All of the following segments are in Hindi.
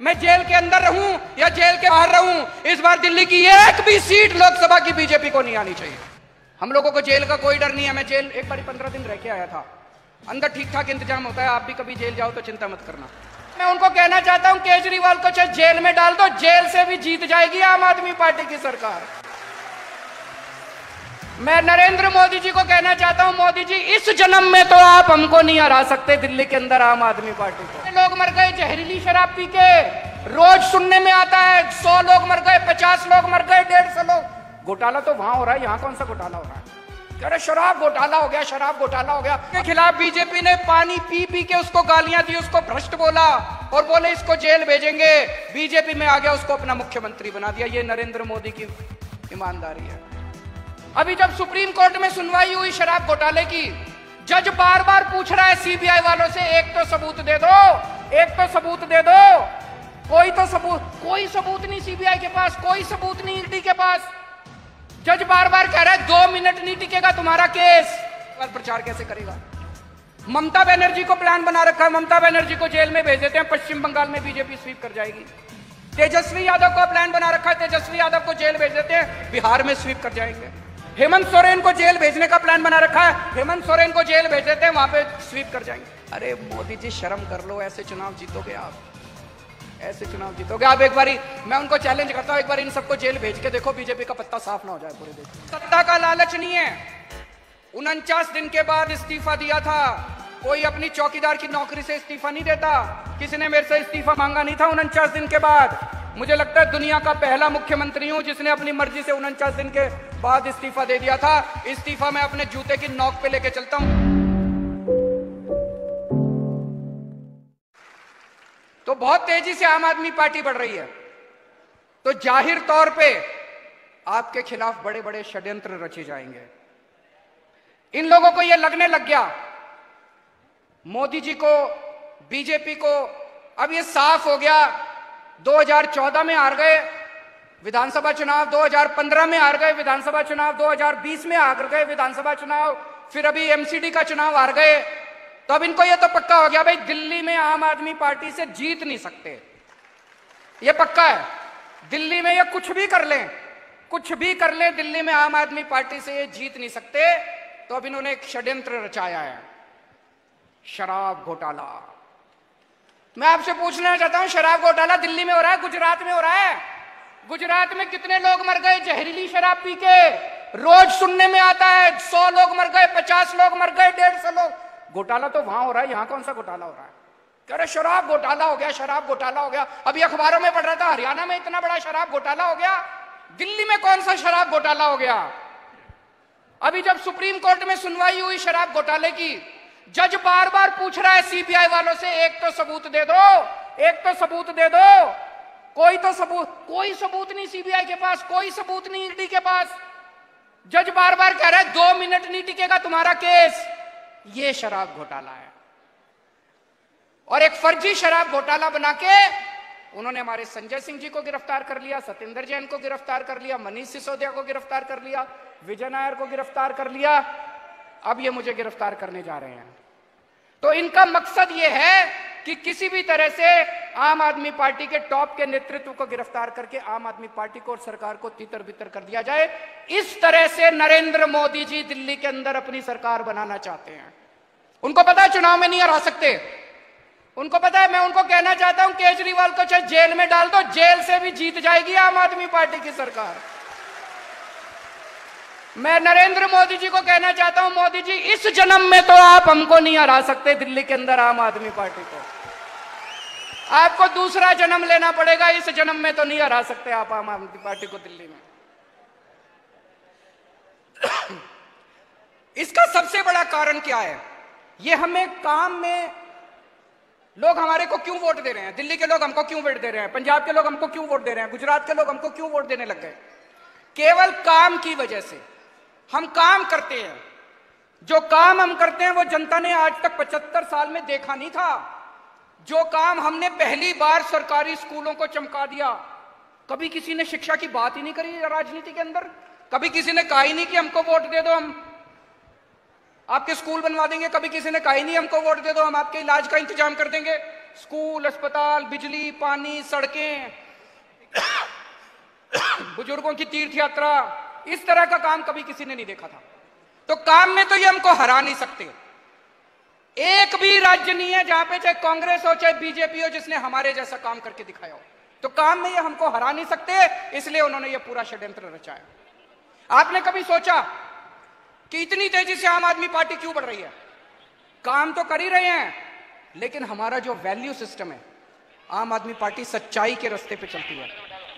मैं जेल के अंदर रहूं या जेल के बाहर रहूं, इस बार दिल्ली की एक भी सीट लोकसभा की बीजेपी को नहीं आनी चाहिए। हम लोगों को जेल का कोई डर नहीं है। मैं जेल एक बार 15 दिन रह के आया था, अंदर ठीक ठाक इंतजाम होता है। आप भी कभी जेल जाओ तो चिंता मत करना। मैं उनको कहना चाहता हूं केजरीवाल को चाहे जेल में डाल दो, जेल से भी जीत जाएगी आम आदमी पार्टी की सरकार। मैं नरेंद्र मोदी जी को कहना चाहता हूं, मोदी जी इस जन्म में तो आप हमको नहीं हरा सकते दिल्ली के अंदर आम आदमी पार्टी को। लोग मर गए जहरीली शराब पी के, रोज सुनने में आता है 100 लोग मर गए, 50 लोग मर गए, 150 लोग। घोटाला तो वहां हो रहा है, यहां कौन सा घोटाला हो रहा है? अरे शराब घोटाला हो गया, शराब घोटाला हो गया। के खिलाफ बीजेपी ने पानी पी पी के उसको गालियां दी, उसको भ्रष्ट बोला और बोले इसको जेल भेजेंगे। बीजेपी में आ गया, उसको अपना मुख्यमंत्री बना दिया। ये नरेंद्र मोदी की ईमानदारी है। अभी जब सुप्रीम कोर्ट में सुनवाई हुई शराब घोटाले की, जज बार बार पूछ रहा है सीबीआई वालों से, एक तो सबूत दे दो, एक तो सबूत दे दो। कोई तो सबूत, कोई सबूत नहीं सीबीआई के पास, कोई सबूत नहीं ईडी के पास। जज बार बार कह रहा है 2 मिनट नहीं टिकेगा तुम्हारा केस। प्रचार कैसे करेगा? ममता बनर्जी को प्लान बना रखा है, ममता बनर्जी को जेल में भेज देते हैं, पश्चिम बंगाल में बीजेपी स्वीप कर जाएगी। तेजस्वी यादव का प्लान बना रखा है, तेजस्वी यादव को जेल भेज देते हैं, बिहार में स्वीप कर जाएंगे। हेमंत सोरेन को जेल भेजने का प्लान बना रखा है, हेमंत सोरेन को जेल भेज देते हैं, वहां पे स्वीप कर जाएंगे। अरे मोदी जी शर्म कर लो, ऐसे चुनाव जीतोगे आप? ऐसे चुनाव जीतोगे आप? एक बारी मैं उनको चैलेंज करता हूं, एक बार इन सबको जेल भेज के देखो, बीजेपी का पत्ता साफ ना हो जाए पूरे देश में। सत्ता का लालच नहीं है। 49 दिन के बाद इस्तीफा दिया था। कोई अपनी चौकीदार की नौकरी से इस्तीफा नहीं देता। किसी ने मेरे से इस्तीफा मांगा नहीं था 49 दिन के बाद। मुझे लगता है दुनिया का पहला मुख्यमंत्री हूं जिसने अपनी मर्जी से 49 दिन के बाद इस्तीफा दे दिया था। इस्तीफा मैं अपने जूते की नोक पे लेके चलता हूं। तो बहुत तेजी से आम आदमी पार्टी बढ़ रही है, तो जाहिर तौर पे आपके खिलाफ बड़े बड़े षड्यंत्र रचे जाएंगे। इन लोगों को यह लगने लग गया मोदी जी को, बीजेपी को, अब यह साफ हो गया। 2014 में हार गए विधानसभा चुनाव, 2015 में हार गए विधानसभा चुनाव, 2020 में हार गए विधानसभा चुनाव, फिर अभी एमसीडी का चुनाव हार गए। तो अब इनको यह तो पक्का हो गया भाई दिल्ली में आम आदमी पार्टी से जीत नहीं सकते। यह पक्का है, दिल्ली में ये कुछ भी कर लें, कुछ भी कर लें, दिल्ली में आम आदमी पार्टी से ये जीत नहीं सकते। तो अब इन्होंने एक षड्यंत्र रचाया है, शराब घोटाला। मैं आपसे पूछना चाहता हूं, शराब घोटाला दिल्ली में हो रहा है, गुजरात में हो रहा है। गुजरात में कितने लोग मर गए जहरीली शराब पी के? रोज सुनने में आता है 100 लोग मर गए, 50 लोग मर गए, 150 लोग। घोटाला तो वहां हो रहा है, यहां कौन सा घोटाला हो रहा है? कह रहे शराब घोटाला हो गया, शराब घोटाला हो गया। अभी अखबारों में पढ़ रहा था हरियाणा में इतना बड़ा शराब घोटाला हो गया, दिल्ली में कौन सा शराब घोटाला हो गया? अभी जब सुप्रीम कोर्ट में सुनवाई हुई शराब घोटाले की, जज बार बार पूछ रहा है सीबीआई वालों से, एक तो सबूत दे दो, एक तो सबूत दे दो। कोई तो सबूत, कोई सबूत नहीं सीबीआई के पास, कोई सबूत नहीं ईडी के पास। जज बार बार कह रहा है 2 मिनट नहीं टिकेगा तुम्हारा केस। ये शराब घोटाला है। और एक फर्जी शराब घोटाला बना के उन्होंने हमारे संजय सिंह जी को गिरफ्तार कर लिया, सत्येंद्र जैन को गिरफ्तार कर लिया, मनीष सिसोदिया को गिरफ्तार कर लिया, विजय नायर को गिरफ्तार कर लिया। अब ये मुझे गिरफ्तार करने जा रहे हैं। तो इनका मकसद ये है कि किसी भी तरह से आम आदमी पार्टी के टॉप के नेतृत्व को गिरफ्तार करके आम आदमी पार्टी को और सरकार को तितर बितर कर दिया जाए। इस तरह से नरेंद्र मोदी जी दिल्ली के अंदर अपनी सरकार बनाना चाहते हैं। उनको पता है चुनाव में नहीं हरा सकते, उनको पता है। मैं उनको कहना चाहता हूं केजरीवाल को चाहे जेल में डाल दो, जेल से भी जीत जाएगी आम आदमी पार्टी की सरकार। मैं नरेंद्र मोदी जी को कहना चाहता हूं, मोदी जी इस जन्म में तो आप हमको नहीं हरा सकते दिल्ली के अंदर आम आदमी पार्टी को। आपको दूसरा जन्म लेना पड़ेगा, इस जन्म में तो नहीं हरा सकते आप आम आदमी पार्टी को दिल्ली में। इसका सबसे बड़ा कारण क्या है? ये हमें काम में लोग हमारे को क्यों वोट दे रहे हैं? दिल्ली के लोग हमको क्यों वोट दे रहे हैं? पंजाब के लोग हमको क्यों वोट दे रहे हैं? गुजरात के लोग हमको क्यों वोट देने लग गए? केवल काम की वजह से। हम काम करते हैं, जो काम हम करते हैं वो जनता ने आज तक 75 साल में देखा नहीं था। जो काम हमने पहली बार सरकारी स्कूलों को चमका दिया। कभी किसी ने शिक्षा की बात ही नहीं करी राजनीति के अंदर। कभी किसी ने कहा ही नहीं कि हमको वोट दे दो, हम आपके स्कूल बनवा देंगे। कभी किसी ने कहा ही नहीं हमको वोट दे दो, हम आपके इलाज का इंतजाम कर देंगे। स्कूल, अस्पताल, बिजली, पानी, सड़कें, बुजुर्गों की तीर्थ यात्रा, इस तरह का काम कभी किसी ने नहीं देखा था। तो काम में तो ये हमको हरा नहीं सकते। एक भी राज्य नहीं है जहां पे चाहे कांग्रेस हो चाहे बीजेपी हो जिसने हमारे जैसा काम करके दिखाया हो। तो काम में ये हमको हरा नहीं सकते, इसलिए उन्होंने ये पूरा षड्यंत्र रचाया। आपने कभी सोचा कि इतनी तेजी से आम आदमी पार्टी क्यों बढ़ रही है? काम तो कर ही रहे हैं, लेकिन हमारा जो वैल्यू सिस्टम है, आम आदमी पार्टी सच्चाई के रास्ते पे चलती है,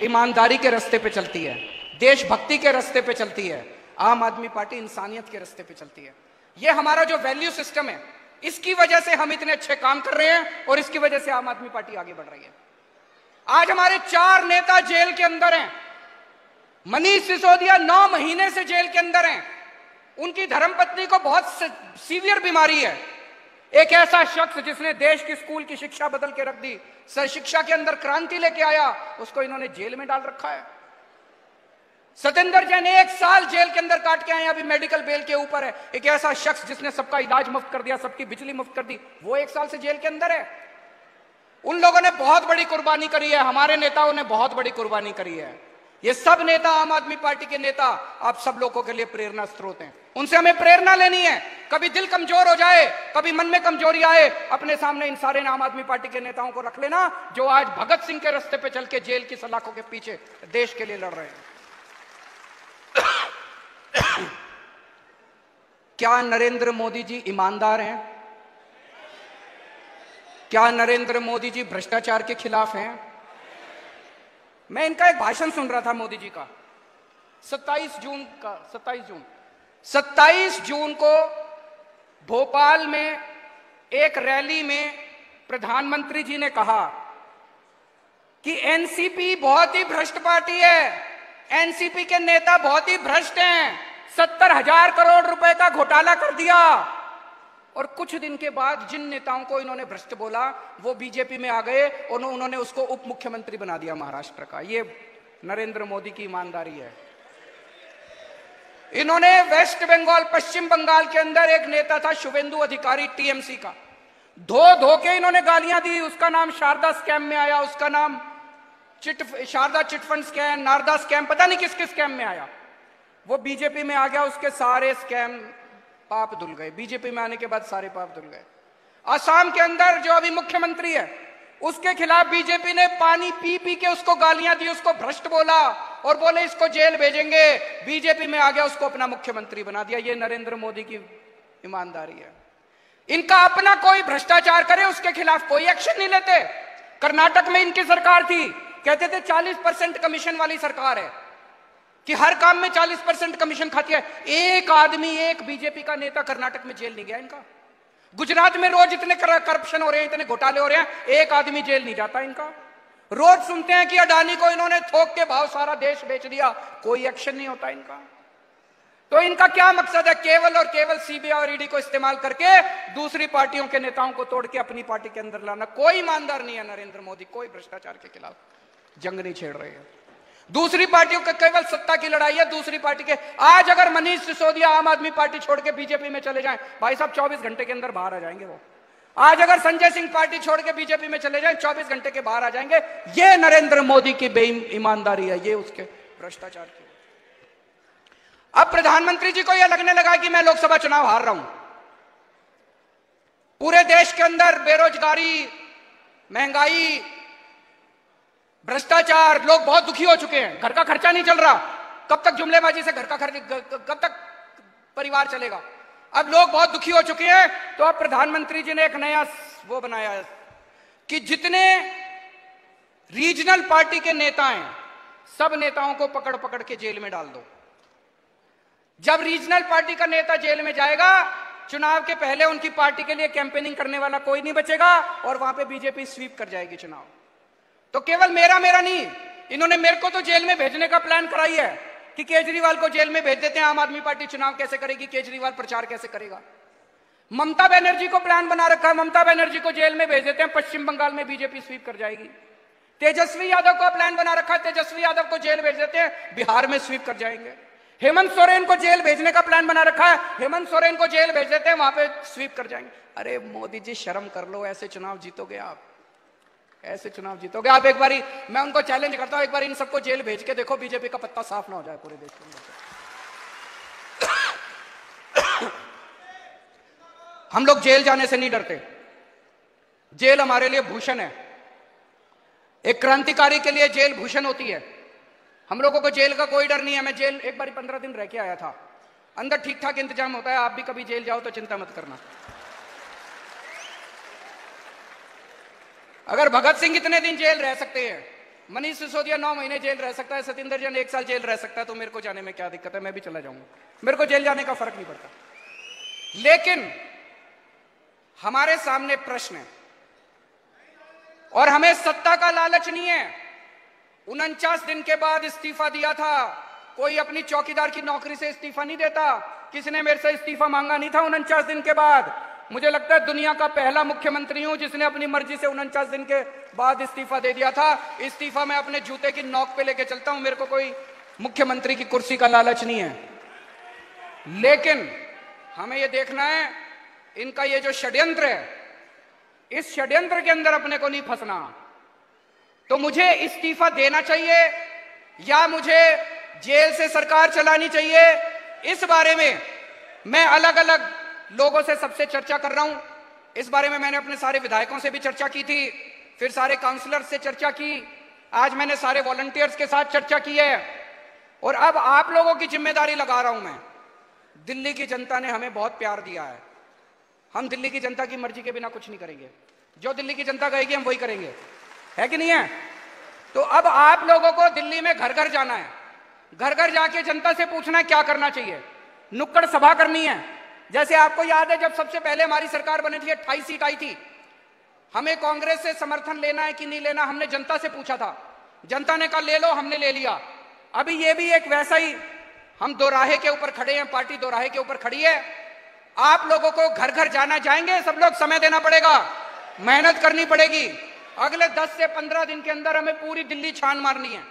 ईमानदारी के रास्ते पे चलती है, देशभक्ति के रास्ते पे चलती है। आम आदमी पार्टी इंसानियत के रास्ते पे चलती है। ये हमारा जो वैल्यू सिस्टम है, इसकी वजह से हम इतने अच्छे काम कर रहे हैं और इसकी वजह से आम आदमी पार्टी आगे बढ़ रही है। आज हमारे 4 नेता जेल के अंदर हैं। मनीष सिसोदिया 9 महीने से जेल के अंदर हैं। उनकी धर्मपत्नी को बहुत सीवियर बीमारी है। एक ऐसा शख्स जिसने देश की स्कूल की शिक्षा बदल के रख दी, सर शिक्षा के अंदर क्रांति लेके आया, उसको इन्होंने जेल में डाल रखा है। सतेंद्र जैन 1 साल जेल के अंदर काट के आए, अभी मेडिकल बेल के ऊपर है। एक ऐसा शख्स जिसने सबका इलाज मुफ्त कर दिया, सबकी बिजली मुफ्त कर दी, वो 1 साल से जेल के अंदर है। उन लोगों ने बहुत बड़ी कुर्बानी करी है, हमारे नेताओं ने बहुत बड़ी कुर्बानी करी है। ये सब नेता, आम आदमी पार्टी के नेता, आप सब लोगों के लिए प्रेरणा स्रोत हैं। उनसे हमें प्रेरणा लेनी है। कभी दिल कमजोर हो जाए, कभी मन में कमजोरी आए, अपने सामने इन सारे आम आदमी पार्टी के नेताओं को रख लेना, जो आज भगत सिंह के रास्ते पे चल के जेल की सलाखों के पीछे देश के लिए लड़ रहे हैं। क्या नरेंद्र मोदी जी ईमानदार हैं? क्या नरेंद्र मोदी जी भ्रष्टाचार के खिलाफ हैं? मैं इनका एक भाषण सुन रहा था मोदी जी का, 27 जून को भोपाल में एक रैली में प्रधानमंत्री जी ने कहा कि एनसीपी बहुत ही भ्रष्ट पार्टी है, एनसीपी के नेता बहुत ही भ्रष्ट हैं, 70,000 करोड़ रुपए का घोटाला कर दिया। और कुछ दिन के बाद जिन नेताओं को इन्होंने भ्रष्ट बोला वो बीजेपी में आ गए और उन्होंने उसको उप मुख्यमंत्री बना दिया महाराष्ट्र का। ये नरेंद्र मोदी की ईमानदारी है। इन्होंने वेस्ट बंगाल, पश्चिम बंगाल के अंदर एक नेता था शुभेंदु अधिकारी, टीएमसी का, धो के इन्होंने गालियां दी। उसका नाम शारदा स्कैम में आया, उसका नाम Saradha chit fund scam, Narada scam, पता नहीं किस किस स्कैम में आया। वो बीजेपी में आ गया, उसके सारे स्कैम पाप धुल गए। बीजेपी में आने के बाद सारे पाप धुल गए। असम के अंदर जो अभी मुख्यमंत्री है, उसके खिलाफ बीजेपी ने पानी पी पी के उसको गालियां दी, उसको भ्रष्ट बोला और बोले इसको जेल भेजेंगे। बीजेपी में आ गया, उसको अपना मुख्यमंत्री बना दिया। ये नरेंद्र मोदी की ईमानदारी है। इनका अपना कोई भ्रष्टाचार करे उसके खिलाफ कोई एक्शन नहीं लेते। कर्नाटक में इनकी सरकार थी, कहते थे 40% कमीशन वाली सरकार है कि हर काम में 40% कमीशन खाती है। एक आदमी, एक बीजेपी का नेता कर्नाटक में जेल नहीं गया इनका। गुजरात में रोज इतने करप्शन हो रहे हैं, इतने घोटाले हो रहे हैं, एक आदमी जेल नहीं जाता इनका। रोज सुनते हैं कि अडानी को इन्होंने थोक के भाव सारा देश बेच दिया, कोई एक्शन नहीं होता इनका। तो इनका क्या मकसद है? केवल और केवल सीबीआई और ईडी को इस्तेमाल करके दूसरी पार्टियों के नेताओं को तोड़ के अपनी पार्टी के अंदर लाना। कोई ईमानदार नहीं है नरेंद्र मोदी, कोई भ्रष्टाचार के खिलाफ जंग नहीं छेड़ रहे हैं। दूसरी पार्टियों का केवल सत्ता की लड़ाई है। दूसरी पार्टी के आज अगर मनीष सिसोदिया आम आदमी पार्टी छोड़ के बीजेपी में चले जाएं, भाई साहब 24 घंटे के अंदर बाहर आ जाएंगे वो। आज अगर संजय सिंह पार्टी छोड़ के बीजेपी में चले जाएं, 24 घंटे के बाहर आ जाएंगे। ये नरेंद्र मोदी की बेईमानदारी है, ये उसके भ्रष्टाचार की। अब प्रधानमंत्री जी को यह लगने लगा कि मैं लोकसभा चुनाव हार रहा हूं। पूरे देश के अंदर बेरोजगारी, महंगाई, भ्रष्टाचार, लोग बहुत दुखी हो चुके हैं। घर का खर्चा नहीं चल रहा। कब तक जुमलेबाजी से घर का खर्च, कब तक परिवार चलेगा? अब लोग बहुत दुखी हो चुके हैं। तो अब प्रधानमंत्री जी ने एक नया वो बनाया है कि जितने रीजनल पार्टी के नेता हैं, सब नेताओं को पकड़ पकड़ के जेल में डाल दो। जब रीजनल पार्टी का नेता जेल में जाएगा, चुनाव के पहले उनकी पार्टी के लिए कैंपेनिंग करने वाला कोई नहीं बचेगा और वहां पे बीजेपी स्वीप कर जाएगी चुनाव। तो केवल मेरा नहीं, इन्होंने मेरे को तो जेल में भेजने का प्लान कराई है कि केजरीवाल को जेल में भेज देते हैं। आम आदमी पार्टी चुनाव कैसे करेगी? केजरीवाल प्रचार कैसे करेगा? ममता बनर्जी को प्लान बना रखा है, ममता बनर्जी को जेल में भेज देते हैं, पश्चिम बंगाल में बीजेपी स्वीप कर जाएगी। तेजस्वी यादव को प्लान बना रखा है, तेजस्वी यादव को जेल भेज देते हैं, बिहार में स्वीप कर जाएंगे। हेमंत सोरेन को जेल भेजने का प्लान बना रखा है, हेमंत सोरेन को जेल भेज देते हैं, वहां पे स्वीप कर जाएंगे। अरे मोदी जी शर्म कर लो, ऐसे चुनाव जीतोगे आप? ऐसे चुनाव जीतोगे आप? एक बारी मैं उनको चैलेंज करता हूं, एक बार इन सबको जेल भेज के देखो, बीजेपी का पत्ता साफ ना हो जाए पूरे देश के अंदर। हम लोग जेल जाने से नहीं डरते, जेल हमारे लिए भूषण है। एक क्रांतिकारी के लिए जेल भूषण होती है। हम लोगों को जेल का कोई डर नहीं है। मैं जेल एक बार 15 दिन रह के आया था, अंदर ठीक ठाक इंतजाम होता है। आप भी कभी जेल जाओ तो चिंता मत करना। अगर भगत सिंह इतने दिन जेल रह सकते हैं, मनीष सिसोदिया 9 महीने जेल रह सकता है, सतिंदर जैन 1 साल जेल रह सकता है, तो मेरे को जाने में क्या दिक्कत है? मैं भी चला जाऊंगा, मेरे को जेल जाने का फर्क नहीं पड़ता। लेकिन हमारे सामने प्रश्न है और हमें सत्ता का लालच नहीं है। 49 दिन के बाद इस्तीफा दिया था, कोई अपनी चौकीदार की नौकरी से इस्तीफा नहीं देता। किसी ने मेरे से इस्तीफा मांगा नहीं था 49 दिन के बाद। मुझे लगता है दुनिया का पहला मुख्यमंत्री हूं जिसने अपनी मर्जी से 49 दिन के बाद इस्तीफा दे दिया था। इस्तीफा मैं अपने जूते की नोक पे लेके चलता हूं, मेरे को कोई मुख्यमंत्री की कुर्सी का लालच नहीं है। लेकिन हमें यह देखना है इनका ये जो षड्यंत्र है, इस षड्यंत्र के अंदर अपने को नहीं फंसना। तो मुझे इस्तीफा देना चाहिए या मुझे जेल से सरकार चलानी चाहिए, इस बारे में मैं अलग अलग लोगों से सबसे चर्चा कर रहा हूं। इस बारे में मैंने अपने सारे विधायकों से भी चर्चा की थी, फिर सारे काउंसलर से चर्चा की, आज मैंने सारे वॉलंटियर्स के साथ चर्चा की है और अब आप लोगों की जिम्मेदारी लगा रहा हूं मैं। दिल्ली की जनता ने हमें बहुत प्यार दिया है, हम दिल्ली की जनता की मर्जी के बिना कुछ नहीं करेंगे। जो दिल्ली की जनता कहेगी हम वही करेंगे, है कि नहीं है? तो अब आप लोगों को दिल्ली में घर घर जाना है, घर घर जाके जनता से पूछना है क्या करना चाहिए। नुक्कड़ सभा करनी है। जैसे आपको याद है जब सबसे पहले हमारी सरकार बनी थी 28 सीट आई थी, हमें कांग्रेस से समर्थन लेना है कि नहीं लेना, हमने जनता से पूछा था, जनता ने कहा ले लो, हमने ले लिया। अभी ये भी एक वैसा ही, हम दोराहे के ऊपर खड़े हैं, पार्टी दोराहे के ऊपर खड़ी है। आप लोगों को घर घर जाना, जाएंगे सब लोग, समय देना पड़ेगा, मेहनत करनी पड़ेगी। अगले 10 से 15 दिन के अंदर हमें पूरी दिल्ली छान मारनी है,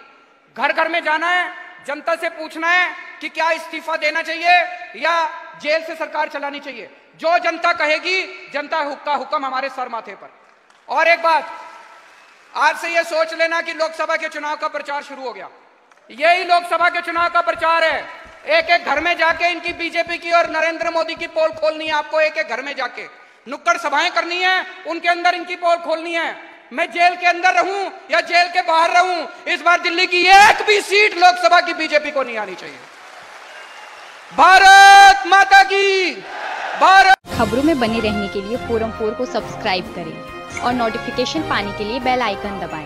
घर घर में जाना है, जनता से पूछना है कि क्या इस्तीफा देना चाहिए या जेल से सरकार चलानी चाहिए। जो जनता कहेगी, जनता का हुक्म हमारे सर माथे पर। और एक बात, आज से यह सोच लेना कि लोकसभा के चुनाव का प्रचार शुरू हो गया। यही लोकसभा के चुनाव का प्रचार है। एक एक घर में जाके इनकी बीजेपी की और नरेंद्र मोदी की पोल खोलनी है आपको। एक एक घर में जाके नुक्कड़ सभाएं करनी है, उनके अंदर इनकी पोल खोलनी है। मैं जेल के अंदर रहूं या जेल के बाहर रहूं, इस बार दिल्ली की एक भी सीट लोकसभा की बीजेपी को नहीं आनी चाहिए। भारत माता की। भारत। खबरों में बने रहने के लिए फोरम 4 को सब्सक्राइब करें और नोटिफिकेशन पाने के लिए बेल आइकन दबाएं।